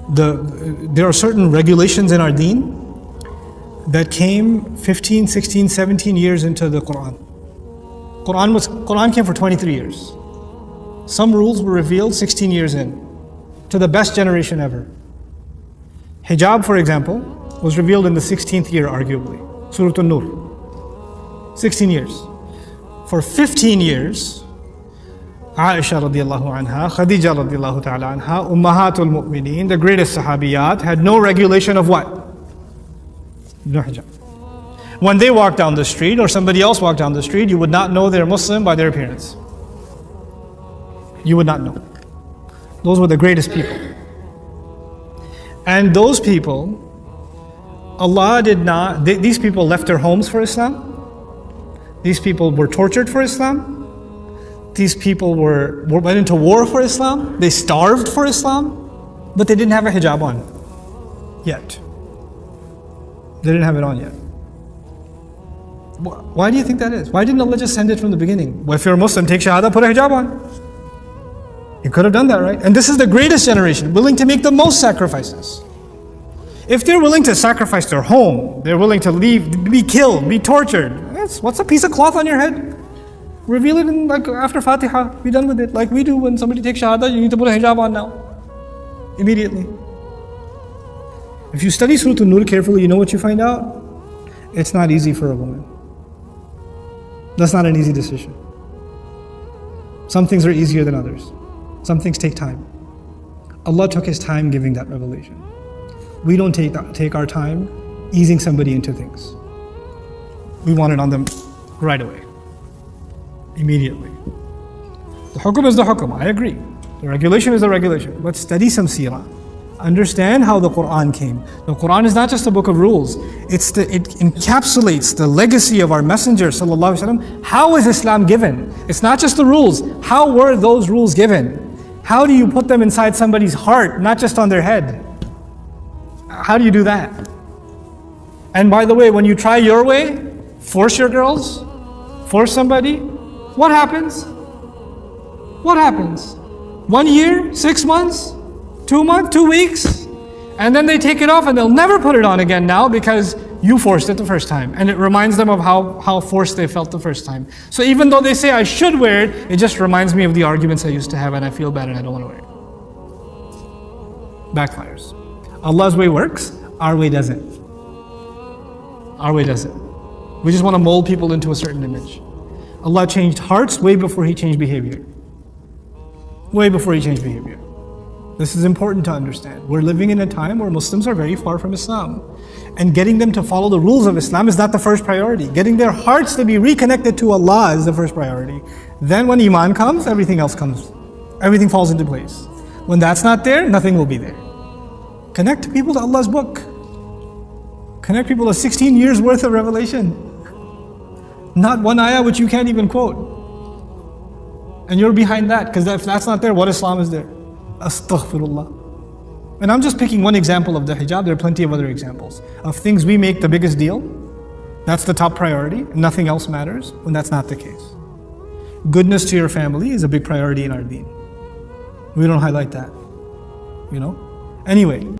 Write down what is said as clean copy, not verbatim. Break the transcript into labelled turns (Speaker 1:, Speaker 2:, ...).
Speaker 1: there are certain regulations in our deen that came 15, 16, 17 years into the Quran. Quran came for 23 years. Some rules were revealed 16 years in, to the best generation ever. Hijab, for example, was revealed in the 16th year, arguably. Surah An-Nur. 16 years. For 15 years, Aisha radiallahu anha, Khadija radiallahu ta'ala anha, Ummahatul Mu'mineen, the greatest Sahabiyat, had no regulation of what? No hijab. When they walked down the street or somebody else walked down the street, you would not know they're Muslim by their appearance. You would not know. Those were the greatest people. And those people, Allah did not, these people left their homes for Islam. These people were tortured for Islam. These people went into war for Islam. They starved for Islam. But they didn't have a hijab on yet. They didn't have it on yet. Why do you think that is? Why didn't Allah just send it from the beginning? Well, if you're a Muslim, take shahada, put a hijab on. You could have done that, right? And this is the greatest generation, willing to make the most sacrifices. If they're willing to sacrifice their home, they're willing to leave, be killed, be tortured. What's a piece of cloth on your head? Reveal it in, like, after Fatiha. Be done with it. Like we do when somebody takes shahada, you need to put a hijab on now. Immediately. If you study Surah An-Nur carefully, you know what you find out? It's not easy for a woman. That's not an easy decision. Some things are easier than others. Some things take time. Allah took His time giving that revelation. We don't take our time easing somebody into things. We want it on them right away. Immediately. The hukum is the hukum, I agree. The regulation is the regulation. But study some seerah. Understand how the Quran came. The Quran is not just a book of rules. It encapsulates the legacy of our Messenger sallallahu alaihi wasallam. How is Islam given? It's not just the rules. How were those rules given? How do you put them inside somebody's heart, not just on their head? How do you do that? And by the way, when you try your way, force your girls, force somebody, what happens? What happens? 1 year, 6 months, 2 months, 2 weeks, and then they take it off and they'll never put it on again now because you forced it the first time. And it reminds them of how forced they felt the first time. So even though they say I should wear it, it just reminds me of the arguments I used to have and I feel bad and I don't want to wear it. Backfires. Allah's way works, our way doesn't. Our way doesn't. We just want to mold people into a certain image. Allah changed hearts way before He changed behavior. Way before He changed behavior. This is important to understand. We're living in a time where Muslims are very far from Islam. And getting them to follow the rules of Islam is not the first priority. Getting their hearts to be reconnected to Allah is the first priority. Then when Iman comes, everything else comes. Everything falls into place. When that's not there, nothing will be there. Connect people to Allah's book. Connect people to 16 years worth of revelation. Not one ayah which you can't even quote. And you're behind that, because if that's not there, what Islam is there? Astaghfirullah. And I'm just picking one example of the hijab. There are plenty of other examples of things we make the biggest deal. That's the top priority. Nothing else matters when that's not the case. Goodness to your family is a big priority in our deen. We don't highlight that. Anyway.